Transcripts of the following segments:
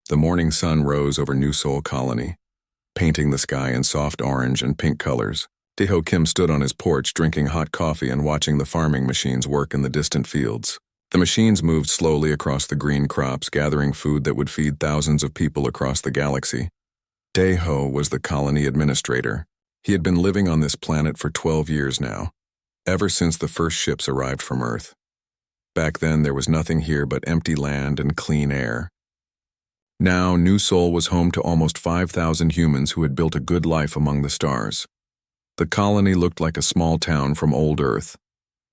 The morning sun rose over New Seoul Colony, painting the sky in soft orange and pink colors. Daeho Kim stood on his porch drinking hot coffee and watching the farming machines work in the distant fields. The machines moved slowly across the green crops, gathering food that would feed thousands of people across the galaxy. Daeho was the colony administrator. He had been living on this planet for 12 years now, ever since the first ships arrived from Earth. Back then, there was nothing here but empty land and clean air. Now, New Seoul was home to almost 5,000 humans who had built a good life among the stars. The colony looked like a small town from old Earth.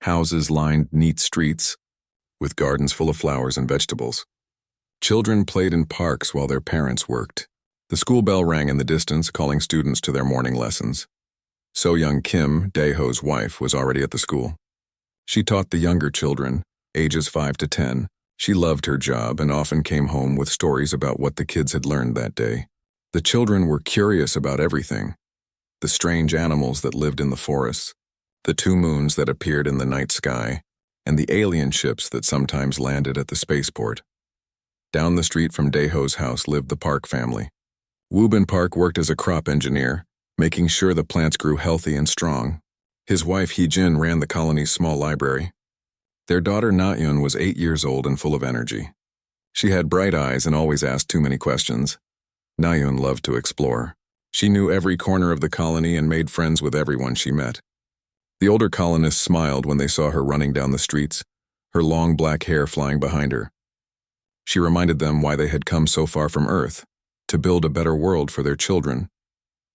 Houses lined neat streets, with gardens full of flowers and vegetables. Children played in parks while their parents worked. The school bell rang in the distance, calling students to their morning lessons. So-young Kim, Daeho's wife, was already at the school. She taught the younger children, ages 5 to 10. She loved her job and often came home with stories about what the kids had learned that day. The children were curious about everything. The strange animals that lived in the forests, the 2 moons that appeared in the night sky, and the alien ships that sometimes landed at the spaceport. Down the street from Daeho's house lived the Park family. Woobin Park worked as a crop engineer, making sure the plants grew healthy and strong. His wife Hee-jin ran the colony's small library. Their daughter Na-yeon was 8 years old and full of energy. She had bright eyes and always asked too many questions. Na-yeon loved to explore. She knew every corner of the colony and made friends with everyone she met. The older colonists smiled when they saw her running down the streets, her long black hair flying behind her. She reminded them why they had come so far from Earth, to build a better world for their children.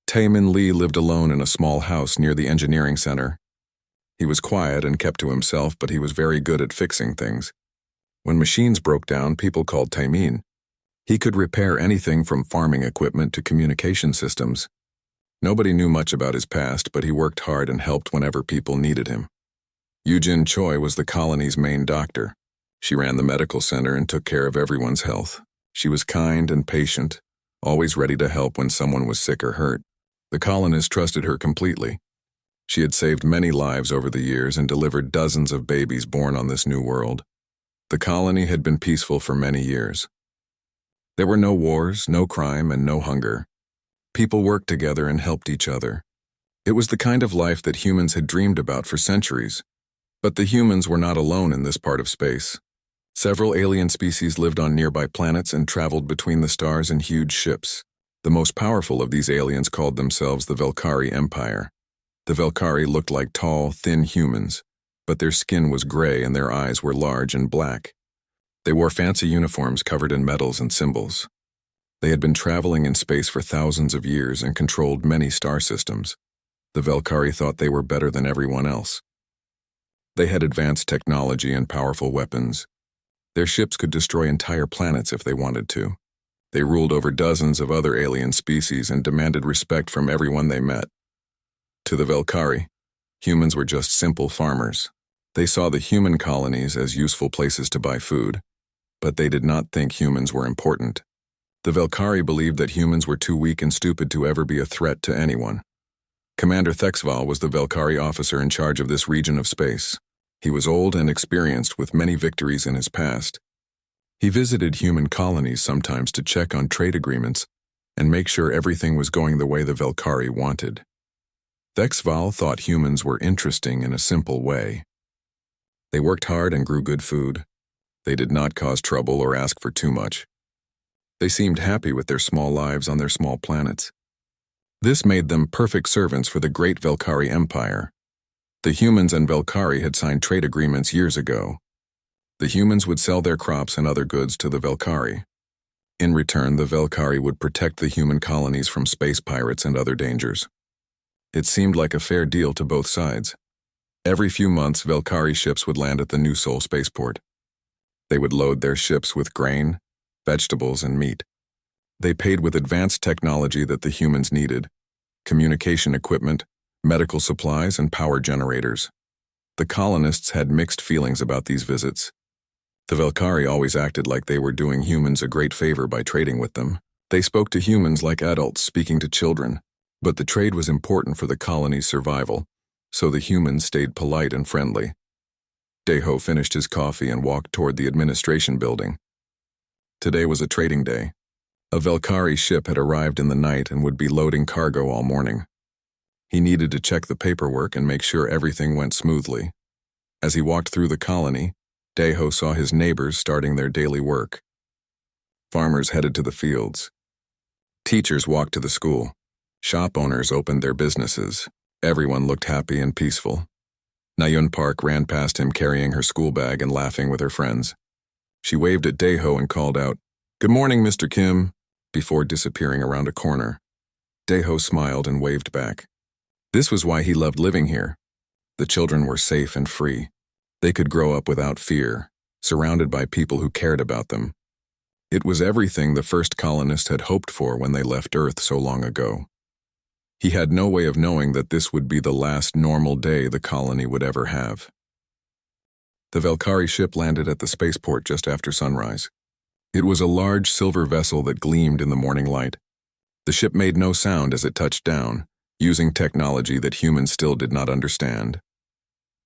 Taemin Lee lived alone in a small house near the engineering center. He was quiet and kept to himself, but he was very good at fixing things. When machines broke down, people called Taemin. He could repair anything from farming equipment to communication systems. Nobody knew much about his past, but he worked hard and helped whenever people needed him. Yoo-jin Choi was the colony's main doctor. She ran the medical center and took care of everyone's health. She was kind and patient, always ready to help when someone was sick or hurt. The colonists trusted her completely. She had saved many lives over the years and delivered dozens of babies born on this new world. The colony had been peaceful for many years. There were no wars, no crime, and no hunger. People worked together and helped each other. It was the kind of life that humans had dreamed about for centuries. But the humans were not alone in this part of space. Several alien species lived on nearby planets and traveled between the stars in huge ships. The most powerful of these aliens called themselves the Velkari Empire. The Velkari looked like tall, thin humans, but their skin was gray and their eyes were large and black. They wore fancy uniforms covered in medals and symbols. They had been traveling in space for thousands of years and controlled many star systems. The Velkari thought they were better than everyone else. They had advanced technology and powerful weapons. Their ships could destroy entire planets if they wanted to. They ruled over dozens of other alien species and demanded respect from everyone they met. To the Velkari, humans were just simple farmers. They saw the human colonies as useful places to buy food, but they did not think humans were important. The Velkari believed that humans were too weak and stupid to ever be a threat to anyone. Commander Thexval was the Velkari officer in charge of this region of space. He was old and experienced with many victories in his past. He visited human colonies sometimes to check on trade agreements and make sure everything was going the way the Velkari wanted. Thexval thought humans were interesting in a simple way. They worked hard and grew good food. They did not cause trouble or ask for too much. They seemed happy with their small lives on their small planets. This made them perfect servants for the great Velkari Empire. The humans and Velkari had signed trade agreements years ago. The humans would sell their crops and other goods to the Velkari. In return, the Velkari would protect the human colonies from space pirates and other dangers. It seemed like a fair deal to both sides. Every few months, Velkari ships would land at the New Seoul spaceport. They would load their ships with grain, vegetables, and meat. They paid with advanced technology that the humans needed: communication equipment, medical supplies, and power generators. The colonists had mixed feelings about these visits. The Velkari always acted like they were doing humans a great favor by trading with them. They spoke to humans like adults speaking to children, but the trade was important for the colony's survival, so the humans stayed polite and friendly. Daeho finished his coffee and walked toward the administration building. Today was a trading day. A Velkari ship had arrived in the night and would be loading cargo all morning. He needed to check the paperwork and make sure everything went smoothly. As he walked through the colony, Deho saw his neighbors starting their daily work. Farmers headed to the fields. Teachers walked to the school. Shop owners opened their businesses. Everyone looked happy and peaceful. Nayun Park ran past him carrying her school bag and laughing with her friends. She waved at Deho and called out, "Good morning, Mr. Kim," before disappearing around a corner. Deho smiled and waved back. This was why he loved living here. The children were safe and free. They could grow up without fear, surrounded by people who cared about them. It was everything the first colonists had hoped for when they left Earth so long ago. He had no way of knowing that this would be the last normal day the colony would ever have. The Velkari ship landed at the spaceport just after sunrise. It was a large silver vessel that gleamed in the morning light. The ship made no sound as it touched down, using technology that humans still did not understand.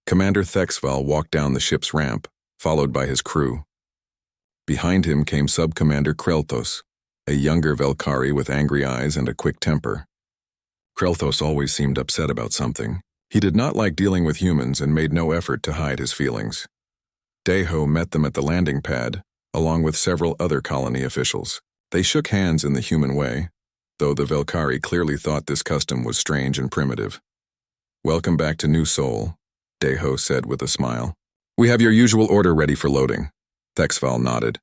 Commander Thexval walked down the ship's ramp, followed by his crew. Behind him came Sub-Commander Krelthos, a younger Velkari with angry eyes and a quick temper. Krelthos always seemed upset about something. He did not like dealing with humans and made no effort to hide his feelings. Deho met them at the landing pad, along with several other colony officials. They shook hands in the human way, though the Velkari clearly thought this custom was strange and primitive. "Welcome back to New Sol," Deho said with a smile. "We have your usual order ready for loading." Thexval nodded.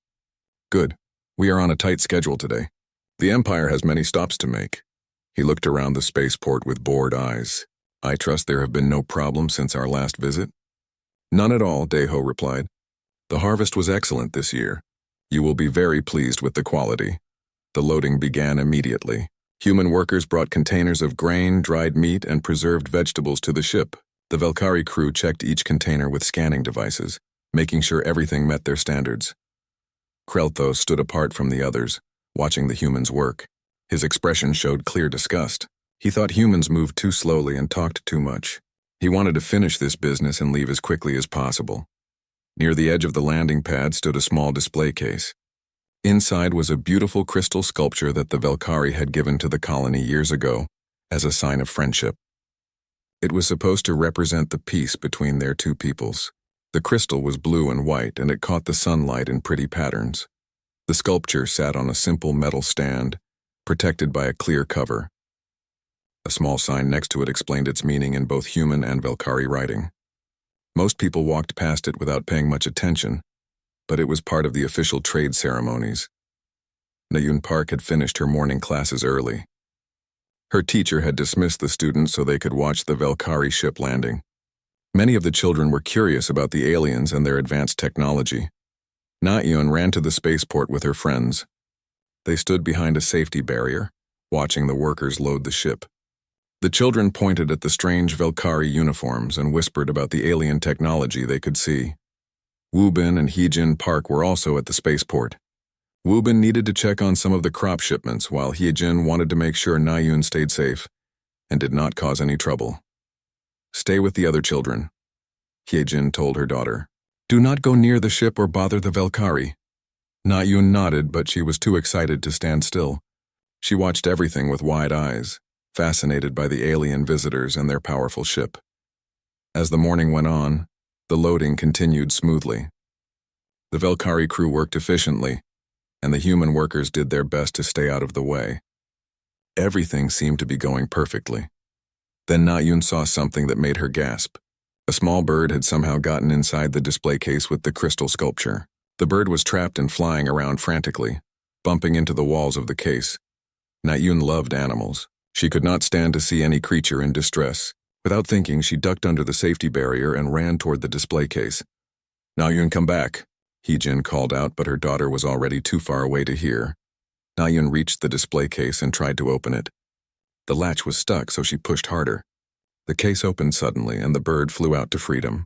"Good. We are on a tight schedule today. The Empire has many stops to make." He looked around the spaceport with bored eyes. "I trust there have been no problems since our last visit?" "None at all," Deho replied. "The harvest was excellent this year. You will be very pleased with the quality." The loading began immediately. Human workers brought containers of grain, dried meat, and preserved vegetables to the ship. The Velkari crew checked each container with scanning devices, making sure everything met their standards. Krelthos stood apart from the others, watching the humans work. His expression showed clear disgust. He thought humans moved too slowly and talked too much. He wanted to finish this business and leave as quickly as possible. Near the edge of the landing pad stood a small display case. Inside was a beautiful crystal sculpture that the Velkari had given to the colony years ago as a sign of friendship. It was supposed to represent the peace between their two peoples. The crystal was blue and white, and it caught the sunlight in pretty patterns. The sculpture sat on a simple metal stand, protected by a clear cover. A small sign next to it explained its meaning in both human and Velkari writing. Most people walked past it without paying much attention, but it was part of the official trade ceremonies. Nayun Park had finished her morning classes early. Her teacher had dismissed the students so they could watch the Velkari ship landing. Many of the children were curious about the aliens and their advanced technology. Nayun ran to the spaceport with her friends. They stood behind a safety barrier, watching the workers load the ship. The children pointed at the strange Velkari uniforms and whispered about the alien technology they could see. Wubin and Heejin Park were also at the spaceport. Wubin needed to check on some of the crop shipments, while Heejin wanted to make sure Nayun stayed safe and did not cause any trouble. "Stay with the other children," Heejin told her daughter. "Do not go near the ship or bother the Velkari." Nayun nodded, but she was too excited to stand still. She watched everything with wide eyes, fascinated by the alien visitors and their powerful ship. As the morning went on, the loading continued smoothly. The Velkari crew worked efficiently, and the human workers did their best to stay out of the way. Everything seemed to be going perfectly. Then Nayun saw something that made her gasp. A small bird had somehow gotten inside the display case with the crystal sculpture. The bird was trapped and flying around frantically, bumping into the walls of the case. Nayun loved animals. She could not stand to see any creature in distress. Without thinking, she ducked under the safety barrier and ran toward the display case. "Nayun, come back," Heejin called out, but her daughter was already too far away to hear. Nayun reached the display case and tried to open it. The latch was stuck, so she pushed harder. The case opened suddenly, and the bird flew out to freedom.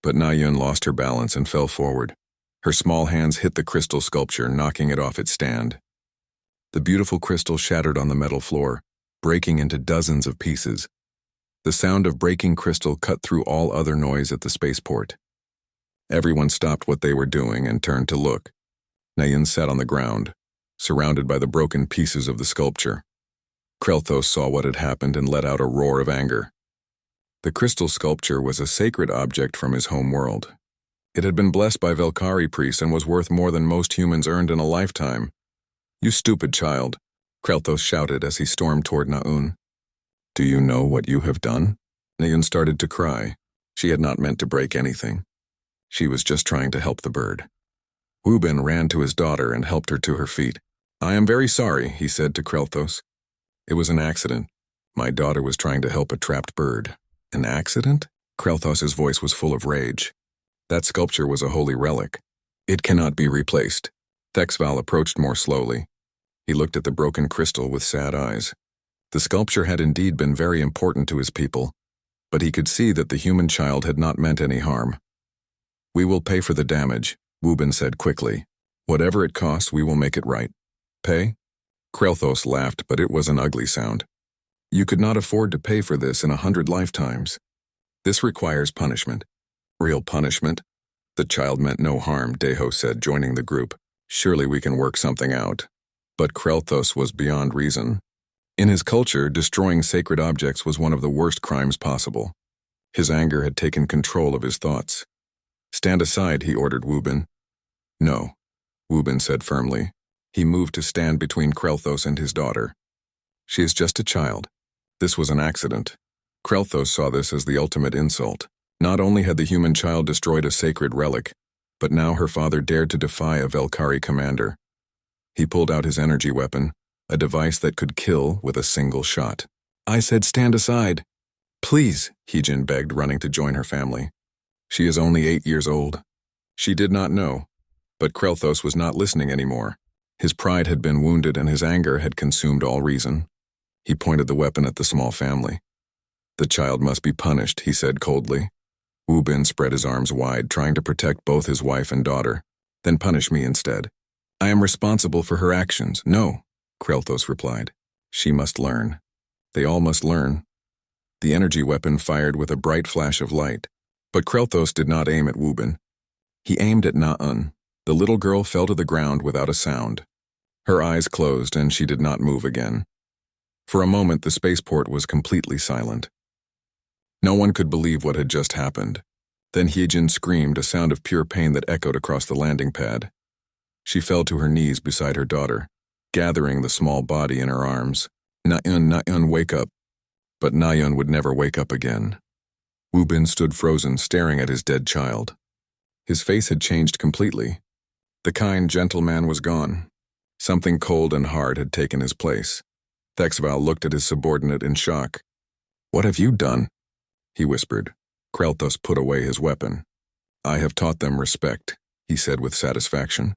But Nayun lost her balance and fell forward. Her small hands hit the crystal sculpture, knocking it off its stand. The beautiful crystal shattered on the metal floor, breaking into dozens of pieces. The sound of breaking crystal cut through all other noise at the spaceport. Everyone stopped what they were doing and turned to look. Nayun sat on the ground, surrounded by the broken pieces of the sculpture. Krelthos saw what had happened and let out a roar of anger. The crystal sculpture was a sacred object from his home world. It had been blessed by Velkari priests and was worth more than most humans earned in a lifetime. "You stupid child," Krelthos shouted as he stormed toward Naun. "Do you know what you have done?" Naun started to cry. She had not meant to break anything. She was just trying to help the bird. Wubin ran to his daughter and helped her to her feet. "I am very sorry," he said to Krelthos. "It was an accident. My daughter was trying to help a trapped bird." "An accident?" Krelthos's voice was full of rage. "That sculpture was a holy relic. It cannot be replaced." Thexval approached more slowly. He looked at the broken crystal with sad eyes. The sculpture had indeed been very important to his people, but he could see that the human child had not meant any harm. "We will pay for the damage," Wubin said quickly. "Whatever it costs, we will make it right." "Pay?" Krelthos laughed, but it was an ugly sound. "You could not afford to pay for this in 100 lifetimes. This requires punishment." "Real punishment?" "The child meant no harm," Deho said, joining the group. "Surely we can work something out." But Krelthos was beyond reason. In his culture, destroying sacred objects was one of the worst crimes possible. His anger had taken control of his thoughts. "Stand aside," he ordered Wubin. "No," Wubin said firmly. He moved to stand between Krelthos and his daughter. "She is just a child. This was an accident." Krelthos saw this as the ultimate insult. Not only had the human child destroyed a sacred relic, but now her father dared to defy a Velkari commander. He pulled out his energy weapon, a device that could kill with a single shot. "I said stand aside." "Please," Heejin begged, running to join her family. "She is only 8 years old." She did not know, but Krelthos was not listening anymore. His pride had been wounded and his anger had consumed all reason. He pointed the weapon at the small family. "The child must be punished," he said coldly. Wubin spread his arms wide, trying to protect both his wife and daughter. "Then punish me instead." "I am responsible for her actions." "No," Krelthos replied. "She must learn. They all must learn." The energy weapon fired with a bright flash of light, but Krelthos did not aim at Wubin. He aimed at Naun. The little girl fell to the ground without a sound. Her eyes closed and she did not move again. For a moment, the spaceport was completely silent. No one could believe what had just happened. Then Heejin screamed, a sound of pure pain that echoed across the landing pad. She fell to her knees beside her daughter, gathering the small body in her arms. Naun, wake up." But Naun would never wake up again. Wubin stood frozen, staring at his dead child. His face had changed completely. The kind, gentle man was gone. Something cold and hard had taken his place. Thexval looked at his subordinate in shock. "What have you done?" he whispered. Krelthos put away his weapon. "I have taught them respect," he said with satisfaction.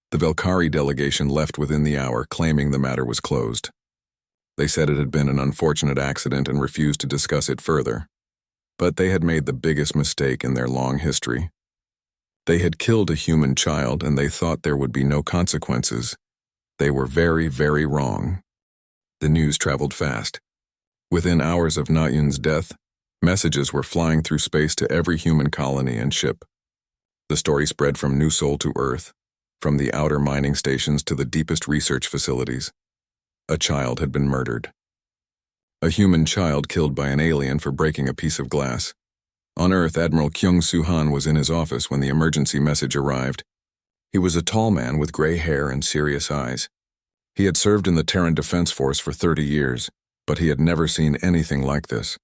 The Velkari delegation left within the hour, claiming the matter was closed. They said it had been an unfortunate accident and refused to discuss it further. But they had made the biggest mistake in their long history. They had killed a human child and they thought there would be no consequences. They were very, very wrong. The news traveled fast. Within hours of Naun's death, messages were flying through space to every human colony and ship. The story spread from New Sol to Earth, from the outer mining stations to the deepest research facilities. A child had been murdered. A human child killed by an alien for breaking a piece of glass. On Earth, Admiral Kyung Soo-han was in his office when the emergency message arrived. He was a tall man with gray hair and serious eyes. He had served in the Terran Defense Force for 30 years, but he had never seen anything like this.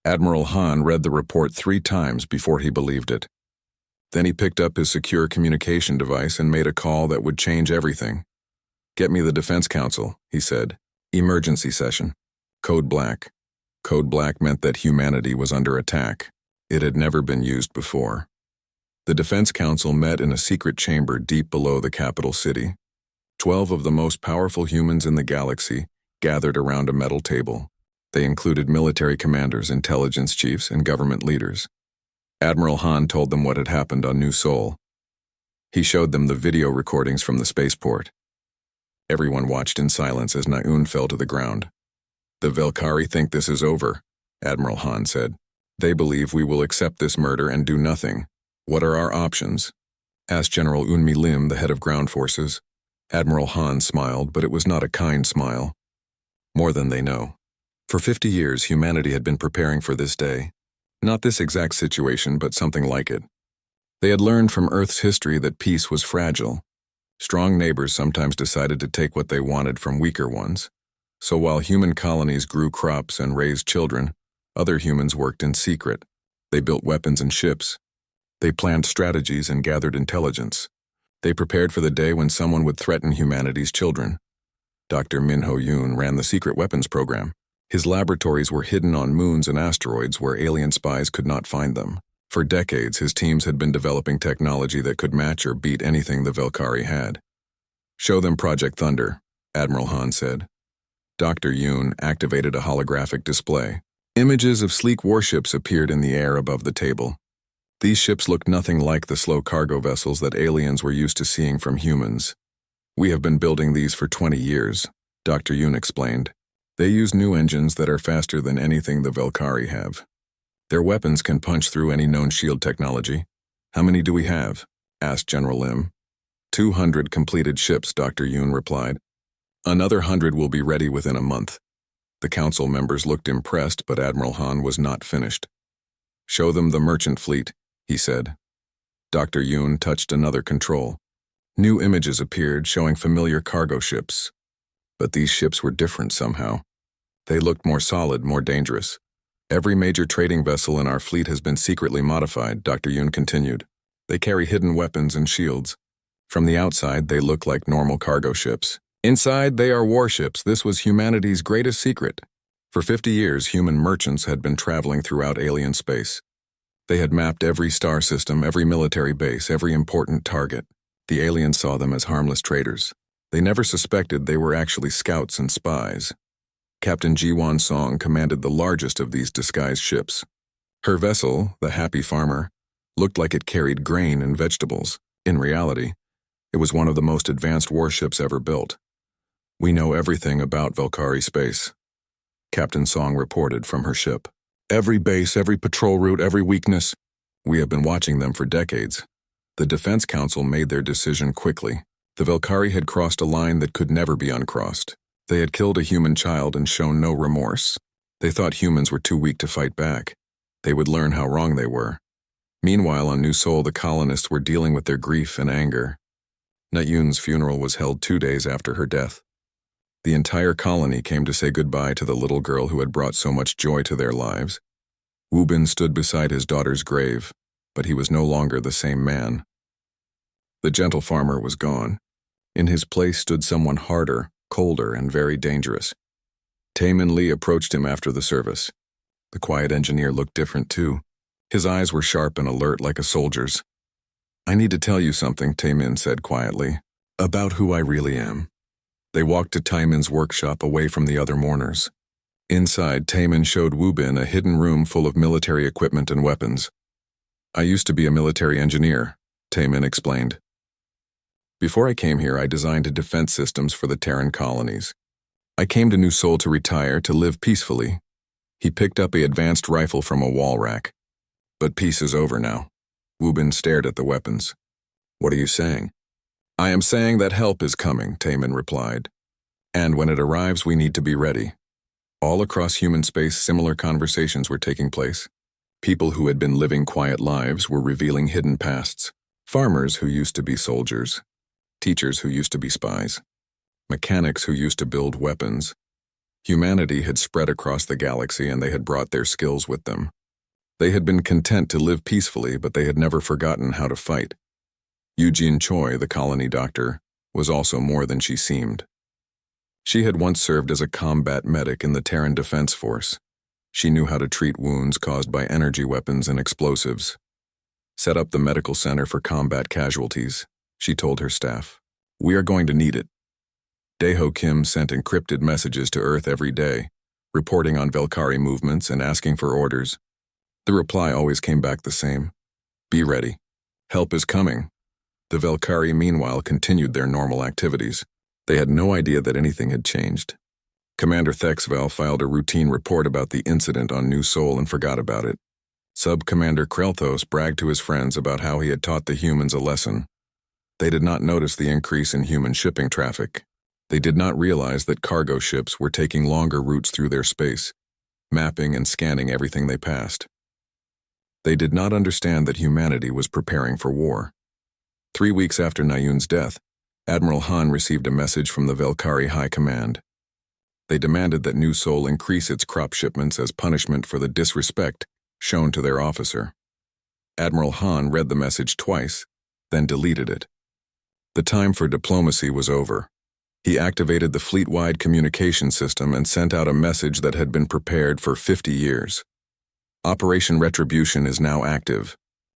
Admiral Han read the report 3 times before he believed it. Then he picked up his secure communication device and made a call that would change everything. "Get me the Defense Council," he said. "Emergency session. Code Black." Code Black meant that humanity was under attack. It had never been used before. The Defense Council met in a secret chamber deep below the capital city. 12 of the most powerful humans in the galaxy gathered around a metal table. They included military commanders, intelligence chiefs, and government leaders. Admiral Han told them what had happened on New Sol. He showed them the video recordings from the spaceport. Everyone watched in silence as Naun fell to the ground. "The Velkari think this is over," Admiral Han said. "They believe we will accept this murder and do nothing. What are our options?" asked General Unmi Lim, the head of ground forces. Admiral Han smiled, but it was not a kind smile. More than they know. For 50 years, humanity had been preparing for this day. Not this exact situation, but something like it. They had learned from Earth's history that peace was fragile. Strong neighbors sometimes decided to take what they wanted from weaker ones. So while human colonies grew crops and raised children, other humans worked in secret. They built weapons and ships. They planned strategies and gathered intelligence. They prepared for the day when someone would threaten humanity's children. Dr. Min-Ho Yoon ran the secret weapons program. His laboratories were hidden on moons and asteroids where alien spies could not find them. For decades, his teams had been developing technology that could match or beat anything the Velkari had. "Show them Project Thunder," Admiral Han said. Dr. Yoon activated a holographic display. Images of sleek warships appeared in the air above the table. These ships looked nothing like the slow cargo vessels that aliens were used to seeing from humans. "We have been building these for 20 years, Dr. Yoon explained. They use new engines that are faster than anything the Velkari have. Their weapons can punch through any known shield technology." "How many do we have?" asked General Lim. 200 completed ships, Dr. Yoon replied. "Another 100 will be ready within a month." The council members looked impressed, but Admiral Han was not finished. "Show them the merchant fleet," he said. Dr. Yoon touched another control. New images appeared showing familiar cargo ships. But these ships were different somehow. They looked more solid, more dangerous. "Every major trading vessel in our fleet has been secretly modified," Dr. Yoon continued. "They carry hidden weapons and shields. From the outside, they look like normal cargo ships. Inside, they are warships. This was humanity's greatest secret. For 50 years, human merchants had been traveling throughout alien space. They had mapped every star system, every military base, every important target. The aliens saw them as harmless traders. They never suspected they were actually scouts and spies. Captain Ji-won Song commanded the largest of these disguised ships. Her vessel, the Happy Farmer, looked like it carried grain and vegetables. In reality, it was one of the most advanced warships ever built. "We know everything about Velkari space," Captain Song reported from her ship. "Every base, every patrol route, every weakness. We have been watching them for decades." The Defense Council made their decision quickly. The Velkari had crossed a line that could never be uncrossed. They had killed a human child and shown no remorse. They thought humans were too weak to fight back. They would learn how wrong they were. Meanwhile, on New Seoul, the colonists were dealing with their grief and anger. Nayun's funeral was held 2 days after her death. The entire colony came to say goodbye to the little girl who had brought so much joy to their lives. Woo-bin stood beside his daughter's grave, but he was no longer the same man. The gentle farmer was gone. In his place stood someone harder, colder, and very dangerous. Tae-min Lee approached him after the service. The quiet engineer looked different too. His eyes were sharp and alert like a soldier's. "I need to tell you something," Tae-min said quietly, "about who I really am." They walked to Tae-min's workshop away from the other mourners. Inside, Tae-min showed Woo-bin a hidden room full of military equipment and weapons. "I used to be a military engineer," Tae-min explained. "Before I came here, I designed defense systems for the Terran colonies. I came to New Seoul to retire, to live peacefully." He picked up an advanced rifle from a wall rack. "But peace is over now." Woo-bin stared at the weapons. "What are you saying?" "I am saying that help is coming," Tae-min replied. "And when it arrives, we need to be ready." All across human space, similar conversations were taking place. People who had been living quiet lives were revealing hidden pasts. Farmers who used to be soldiers. Teachers who used to be spies. Mechanics who used to build weapons. Humanity had spread across the galaxy and they had brought their skills with them. They had been content to live peacefully, but they had never forgotten how to fight. Eugene Choi, the colony doctor, was also more than she seemed. She had once served as a combat medic in the Terran Defense Force. She knew how to treat wounds caused by energy weapons and explosives. "Set up the medical center for combat casualties," she told her staff. "We are going to need it." Dae-ho Kim sent encrypted messages to Earth every day, reporting on Velkari movements and asking for orders. The reply always came back the same: "Be ready. Help is coming." The Velkari, meanwhile, continued their normal activities. They had no idea that anything had changed. Commander Thexvel filed a routine report about the incident on New Seoul and forgot about it. Sub-Commander Krelthos bragged to his friends about how he had taught the humans a lesson. They did not notice the increase in human shipping traffic. They did not realize that cargo ships were taking longer routes through their space, mapping and scanning everything they passed. They did not understand that humanity was preparing for war. 3 weeks after Nayun's death, Admiral Han received a message from the Velkari High Command. They demanded that New Sol increase its crop shipments as punishment for the disrespect shown to their officer. Admiral Han read the message twice, then deleted it. The time for diplomacy was over. He activated the fleet-wide communication system and sent out a message that had been prepared for 50 years. Operation Retribution is now active.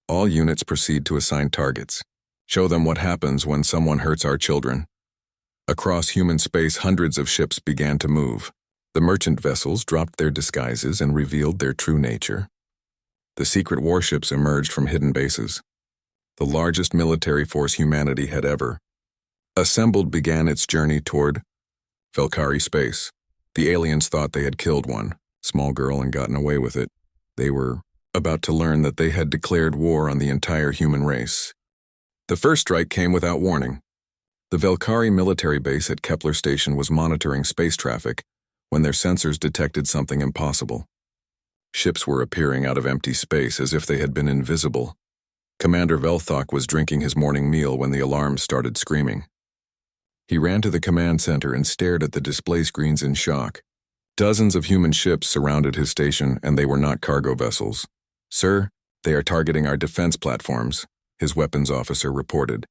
All units proceed to assign targets. Show them what happens when someone hurts our children. Across human space, hundreds of ships began to move. The merchant vessels dropped their disguises and revealed their true nature. The secret warships emerged from hidden bases. The largest military force humanity had ever assembled began its journey toward Velkari space. The aliens thought they had killed one small girl and gotten away with it. They were about to learn that they had declared war on the entire human race. The first strike came without warning. The Velkari military base at Kepler Station was monitoring space traffic when their sensors detected something impossible. Ships were appearing out of empty space as if they had been invisible. Commander Velthok was drinking his morning meal when the alarms started screaming. He ran to the command center and stared at the display screens in shock. Dozens of human ships surrounded his station, and they were not cargo vessels. "Sir, they are targeting our defense platforms," his weapons officer reported.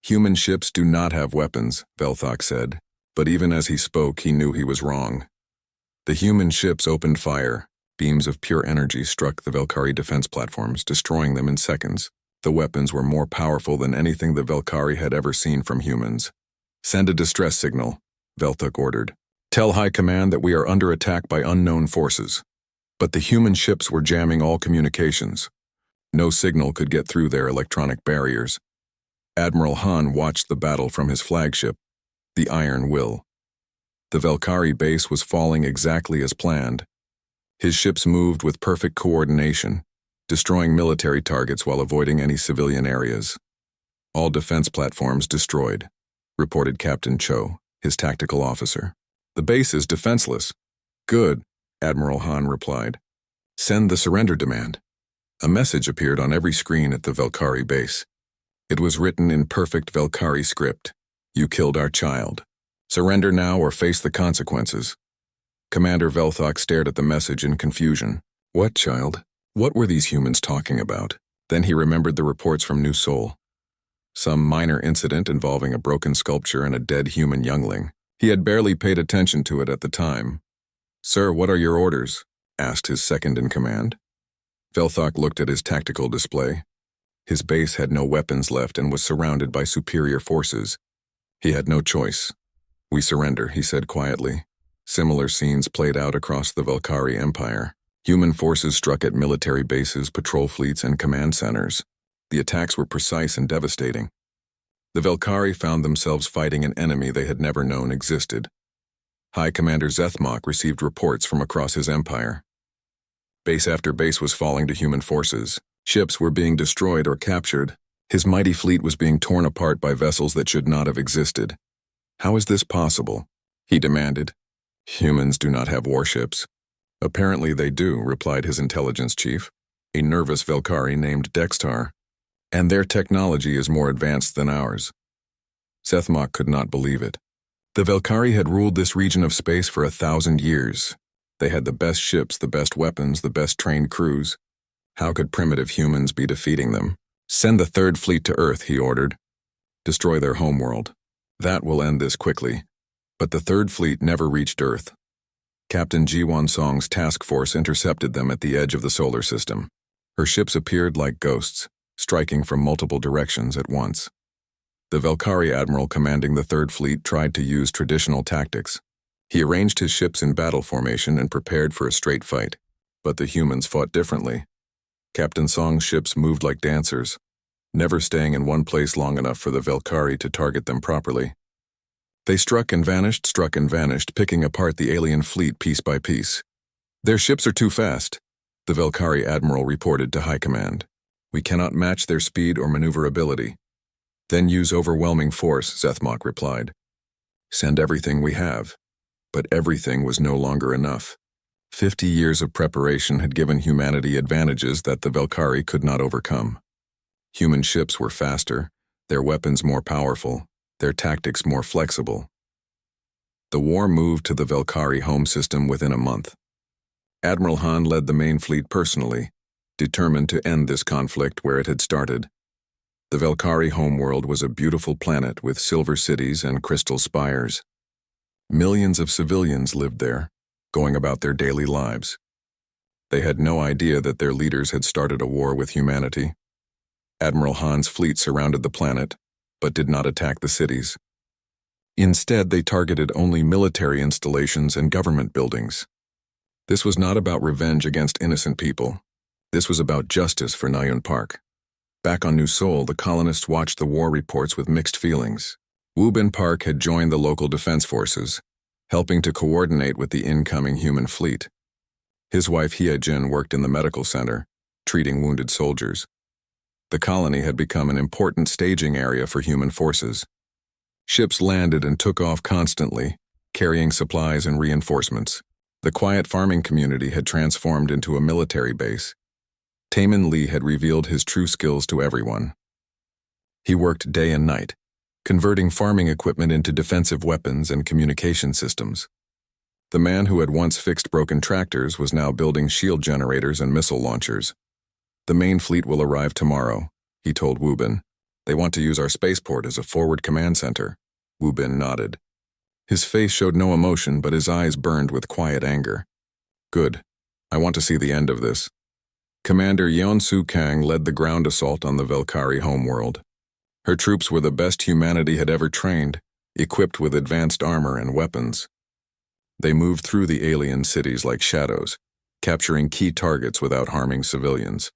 "Human ships do not have weapons," Velthok said, but even as he spoke, he knew he was wrong. The human ships opened fire. Beams of pure energy struck the Velkari defense platforms, destroying them in seconds. The weapons were more powerful than anything the Velkari had ever seen from humans. "Send a distress signal," Velthok ordered. "Tell High Command that we are under attack by unknown forces." But the human ships were jamming all communications. No signal could get through their electronic barriers. Admiral Han watched the battle from his flagship, the Iron Will. The Velkari base was falling exactly as planned. His ships moved with perfect coordination, destroying military targets while avoiding any civilian areas. "All defense platforms destroyed," reported Captain Cho, his tactical officer. "The base is defenseless." "Good," Admiral Han replied. "Send the surrender demand." A message appeared on every screen at the Velkari base. It was written in perfect Velkari script. "You killed our child. Surrender now or face the consequences." Commander Velthok stared at the message in confusion. What child? What were these humans talking about? Then he remembered the reports from New Sol. Some minor incident involving a broken sculpture and a dead human youngling. He had barely paid attention to it at the time. "Sir, what are your orders?" asked his second-in-command. Velthok looked at his tactical display. His base had no weapons left and was surrounded by superior forces. He had no choice. "We surrender," he said quietly. Similar scenes played out across the Velkari Empire. Human forces struck at military bases, patrol fleets, and command centers. The attacks were precise and devastating. The Velkari found themselves fighting an enemy they had never known existed. High Commander Zethmok received reports from across his empire. Base after base was falling to human forces. Ships were being destroyed or captured. His mighty fleet was being torn apart by vessels that should not have existed. "How is this possible?" he demanded. "Humans do not have warships." "Apparently they do," replied his intelligence chief, a nervous Velkari named Dextar. "And their technology is more advanced than ours." Zethmok could not believe it. The Velkari had ruled this region of space for 1,000 years. They had the best ships, the best weapons, the best trained crews. How could primitive humans be defeating them? "Send the Third Fleet to Earth," he ordered. "Destroy their homeworld. That will end this quickly." But the Third Fleet never reached Earth. Captain Jiwon Song's task force intercepted them at the edge of the solar system. Her ships appeared like ghosts, striking from multiple directions at once. The Velkari admiral commanding the Third Fleet tried to use traditional tactics. He arranged his ships in battle formation and prepared for a straight fight. But the humans fought differently. Captain Song's ships moved like dancers, never staying in one place long enough for the Velkari to target them properly. They struck and vanished, picking apart the alien fleet piece by piece. "Their ships are too fast," the Velkari admiral reported to High Command. "We cannot match their speed or maneuverability." Then use overwhelming force, Zethmok replied. Send everything we have. But everything was no longer enough. 50 years of preparation had given humanity advantages that the Velkhari could not overcome. Human ships were faster, their weapons more powerful, their tactics more flexible. The war moved to the Velkhari home system within a month. Admiral Han led the main fleet personally, determined to end this conflict where it had started. The Velkhari homeworld was a beautiful planet with silver cities and crystal spires. Millions of civilians lived there, going about their daily lives. They had no idea that their leaders had started a war with humanity. Admiral Han's fleet surrounded the planet, but did not attack the cities. Instead, they targeted only military installations and government buildings. This was not about revenge against innocent people. This was about justice for Nayun Park. Back on New Seoul, the colonists watched the war reports with mixed feelings. Woobin Park had joined the local defense forces, helping to coordinate with the incoming human fleet. His wife Hyejin worked in the medical center, treating wounded soldiers. The colony had become an important staging area for human forces. Ships landed and took off constantly, carrying supplies and reinforcements. The quiet farming community had transformed into a military base. Taemin Lee had revealed his true skills to everyone. He worked day and night, converting farming equipment into defensive weapons and communication systems. The man who had once fixed broken tractors was now building shield generators and missile launchers. The main fleet will arrive tomorrow, he told Woobin. They want to use our spaceport as a forward command center. Woobin nodded. His face showed no emotion, but his eyes burned with quiet anger. Good. I want to see the end of this. Commander Yeon-Soo Kang led the ground assault on the Velkhari homeworld. Her troops were the best humanity had ever trained, equipped with advanced armor and weapons. They moved through the alien cities like shadows, capturing key targets without harming civilians.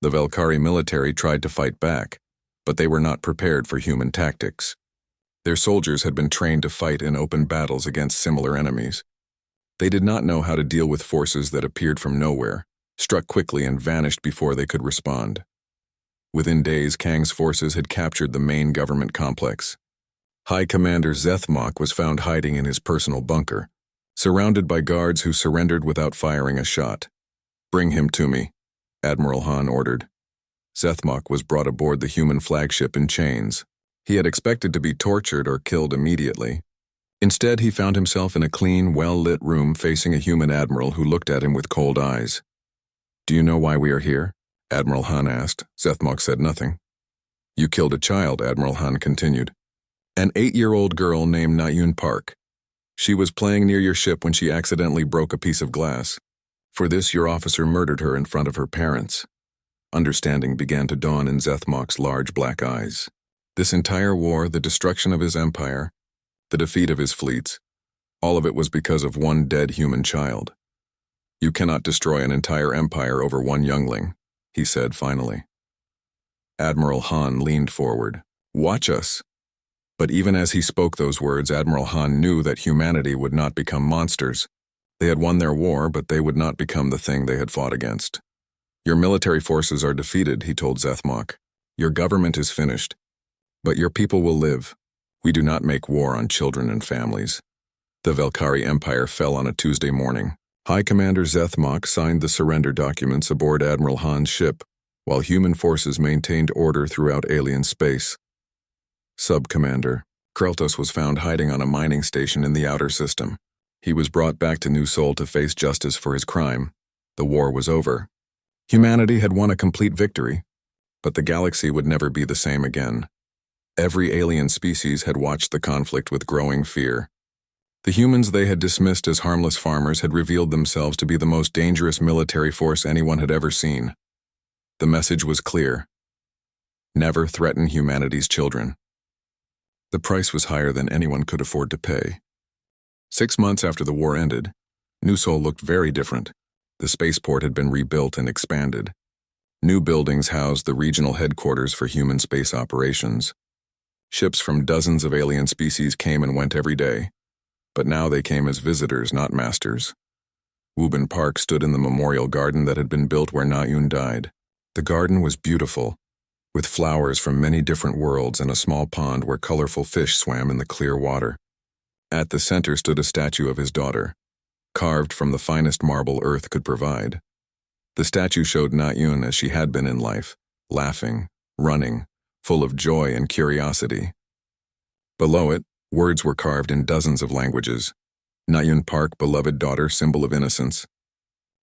The Velkhari military tried to fight back, but they were not prepared for human tactics. Their soldiers had been trained to fight in open battles against similar enemies. They did not know how to deal with forces that appeared from nowhere, struck quickly and vanished before they could respond. Within days, Kang's forces had captured the main government complex. High Commander Zethmok was found hiding in his personal bunker, surrounded by guards who surrendered without firing a shot. Bring him to me, Admiral Han ordered. Zethmok was brought aboard the human flagship in chains. He had expected to be tortured or killed immediately. Instead, he found himself in a clean, well-lit room facing a human admiral who looked at him with cold eyes. Do you know why we are here? Admiral Han asked. Zethmok said nothing. You killed a child, Admiral Han continued. An 8-year-old girl named Nayun Park. She was playing near your ship when she accidentally broke a piece of glass. For this, your officer murdered her in front of her parents. Understanding began to dawn in Zethmok's large black eyes. This entire war, the destruction of his empire, the defeat of his fleets, all of it was because of one dead human child. You cannot destroy an entire empire over one youngling, he said finally. Admiral Han leaned forward. Watch us. But even as he spoke those words, Admiral Han knew that humanity would not become monsters. They had won their war, but they would not become the thing they had fought against. Your military forces are defeated, he told Zethmok. Your government is finished. But your people will live. We do not make war on children and families. The Velkhari Empire fell on a Tuesday morning. High Commander Zethmok signed the surrender documents aboard Admiral Han's ship, while human forces maintained order throughout alien space. Sub-Commander Kreltos was found hiding on a mining station in the outer system. He was brought back to New Seoul to face justice for his crime. The war was over. Humanity had won a complete victory, but the galaxy would never be the same again. Every alien species had watched the conflict with growing fear. The humans they had dismissed as harmless farmers had revealed themselves to be the most dangerous military force anyone had ever seen. The message was clear. Never threaten humanity's children. The price was higher than anyone could afford to pay. 6 months after the war ended, New Seoul looked very different. The spaceport had been rebuilt and expanded. New buildings housed the regional headquarters for human space operations. Ships from dozens of alien species came and went every day, but now they came as visitors, not masters. Woobin Park stood in the memorial garden that had been built where Nayun died. The garden was beautiful, with flowers from many different worlds and a small pond where colorful fish swam in the clear water. At the center stood a statue of his daughter, carved from the finest marble Earth could provide. The statue showed Na-Yun as she had been in life, laughing, running, full of joy and curiosity. Below it, words were carved in dozens of languages. Na-Yun Park, beloved daughter, symbol of innocence.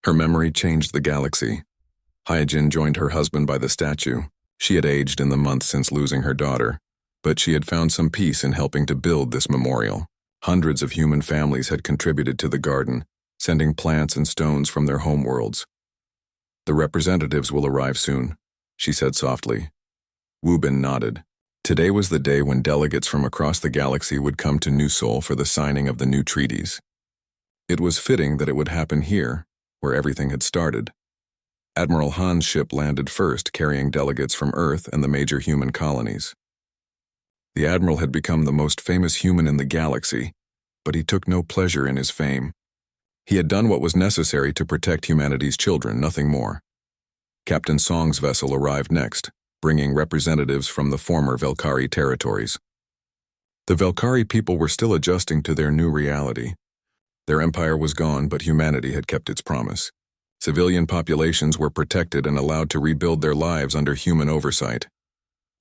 Her memory changed the galaxy. Hyejin joined her husband by the statue. She had aged in the months since losing her daughter, but she had found some peace in helping to build this memorial. Hundreds of human families had contributed to the garden, sending plants and stones from their homeworlds. "The representatives will arrive soon," she said softly. Wu Bin nodded. Today was the day when delegates from across the galaxy would come to New Seoul for the signing of the new treaties. It was fitting that it would happen here, where everything had started. Admiral Han's ship landed first, carrying delegates from Earth and the major human colonies. The Admiral had become the most famous human in the galaxy, but he took no pleasure in his fame. He had done what was necessary to protect humanity's children, nothing more. Captain Song's vessel arrived next, bringing representatives from the former Velkari territories. The Velkari people were still adjusting to their new reality. Their empire was gone, but humanity had kept its promise. Civilian populations were protected and allowed to rebuild their lives under human oversight.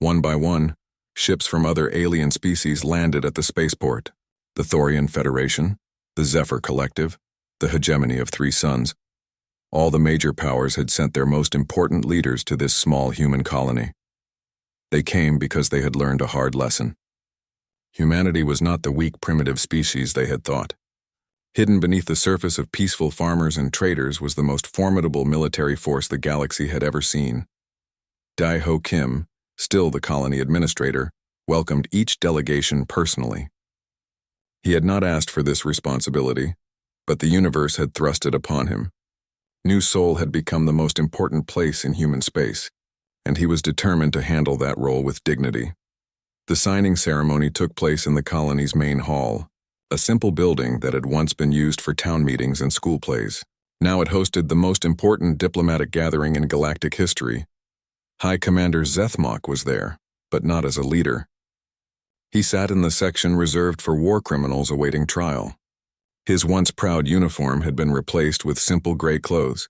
One by one, ships from other alien species landed at the spaceport. The Thorian Federation, the Zephyr Collective, the hegemony of three suns. All the major powers had sent their most important leaders to this small human colony. They came because they had learned a hard lesson. Humanity was not the weak, primitive species they had thought. Hidden beneath the surface of peaceful farmers and traders was the most formidable military force the galaxy had ever seen. Dai-Ho Kim, still the colony administrator, welcomed each delegation personally. He had not asked for this responsibility, but the universe had thrust it upon him. New Seoul had become the most important place in human space, and he was determined to handle that role with dignity. The signing ceremony took place in the colony's main hall, a simple building that had once been used for town meetings and school plays. Now it hosted the most important diplomatic gathering in galactic history. High Commander Zethmok was there, but not as a leader. He sat in the section reserved for war criminals awaiting trial. His once proud uniform had been replaced with simple gray clothes.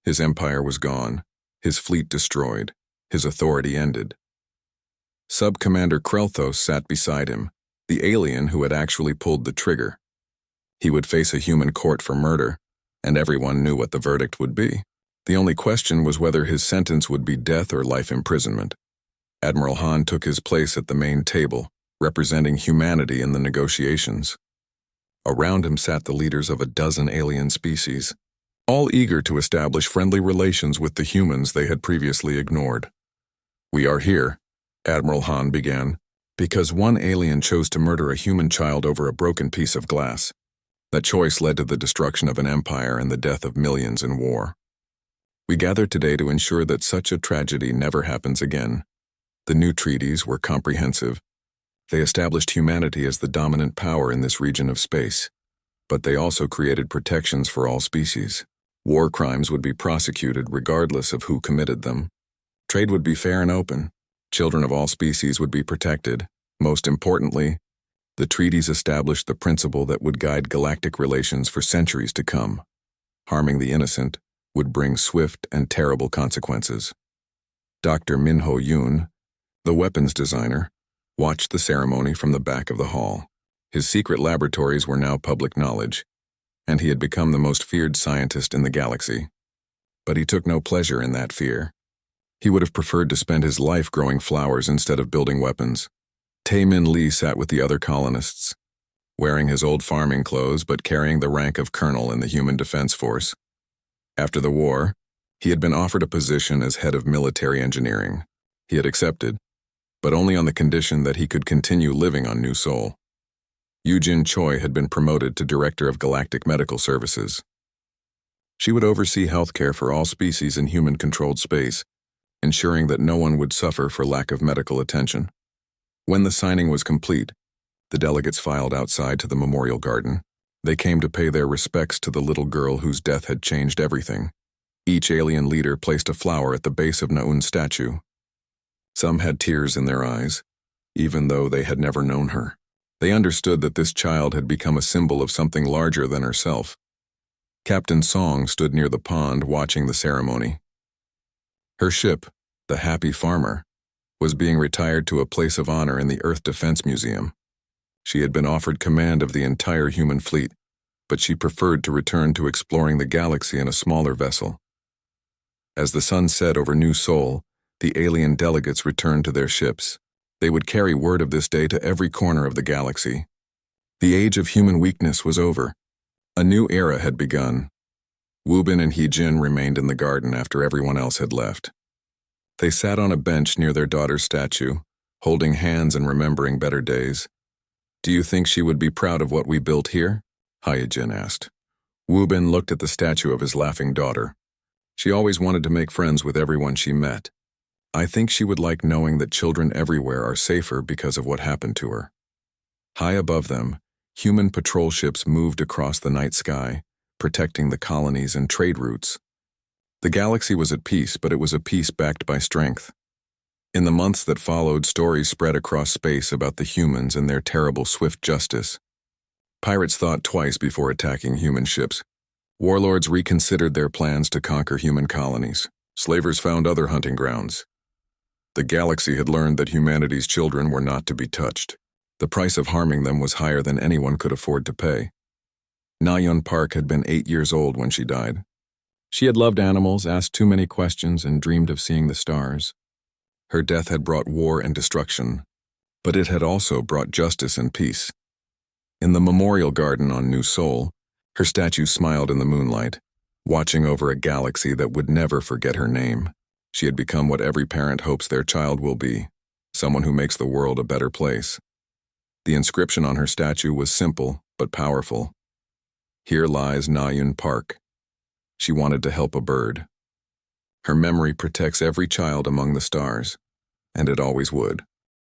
His empire was gone, his fleet destroyed, his authority ended. Sub-Commander Krelthos sat beside him, the alien who had actually pulled the trigger. He would face a human court for murder, and everyone knew what the verdict would be. The only question was whether his sentence would be death or life imprisonment. Admiral Han took his place at the main table, representing humanity in the negotiations. Around him sat the leaders of a dozen alien species, all eager to establish friendly relations with the humans they had previously ignored. "We are here," Admiral Han began, "because one alien chose to murder a human child over a broken piece of glass. That choice led to the destruction of an empire and the death of millions in war. We gathered today to ensure that such a tragedy never happens again. The new treaties were comprehensive. They established humanity as the dominant power in this region of space, but they also created protections for all species. War crimes would be prosecuted regardless of who committed them. Trade would be fair and open. Children of all species would be protected. Most importantly, the treaties established the principle that would guide galactic relations for centuries to come. Harming the innocent would bring swift and terrible consequences." Dr. Minho Yoon, the weapons designer, watched the ceremony from the back of the hall. His secret laboratories were now public knowledge, and he had become the most feared scientist in the galaxy. But he took no pleasure in that fear. He would have preferred to spend his life growing flowers instead of building weapons. Tae-Min Lee sat with the other colonists, wearing his old farming clothes but carrying the rank of colonel in the Human Defense Force. After the war, he had been offered a position as head of military engineering. He had accepted, but only on the condition that he could continue living on New Seoul. Yoo-Jin Choi had been promoted to Director of Galactic Medical Services. She would oversee healthcare for all species in human-controlled space, ensuring that no one would suffer for lack of medical attention. When the signing was complete, the delegates filed outside to the memorial garden. They came to pay their respects to the little girl whose death had changed everything. Each alien leader placed a flower at the base of Na-Un's statue. Some had tears in their eyes, even though they had never known her. They understood that this child had become a symbol of something larger than herself. Captain Song stood near the pond watching the ceremony. Her ship, the Happy Farmer, was being retired to a place of honor in the Earth Defense Museum. She had been offered command of the entire human fleet, but she preferred to return to exploring the galaxy in a smaller vessel. As the sun set over New Sol, the alien delegates returned to their ships. They would carry word of this day to every corner of the galaxy. The age of human weakness was over. A new era had begun. Wubin and He-Jin remained in the garden after everyone else had left. They sat on a bench near their daughter's statue, holding hands and remembering better days. "Do you think she would be proud of what we built here?" He-Jin asked. Wubin looked at the statue of his laughing daughter. She always wanted to make friends with everyone she met. "I think she would like knowing that children everywhere are safer because of what happened to her." High above them, human patrol ships moved across the night sky, protecting the colonies and trade routes. The galaxy was at peace, but it was a peace backed by strength. In the months that followed, stories spread across space about the humans and their terrible swift justice. Pirates thought twice before attacking human ships. Warlords reconsidered their plans to conquer human colonies. Slavers found other hunting grounds. The galaxy had learned that humanity's children were not to be touched. The price of harming them was higher than anyone could afford to pay. Na-Yeon Park had been 8 years old when she died. She had loved animals, asked too many questions, and dreamed of seeing the stars. Her death had brought war and destruction, but it had also brought justice and peace. In the memorial garden on New Sol, her statue smiled in the moonlight, watching over a galaxy that would never forget her name. She had become what every parent hopes their child will be, someone who makes the world a better place. The inscription on her statue was simple but powerful. "Here lies Na-Yeon Park. She wanted to help a bird." Her memory protects every child among the stars, and it always would.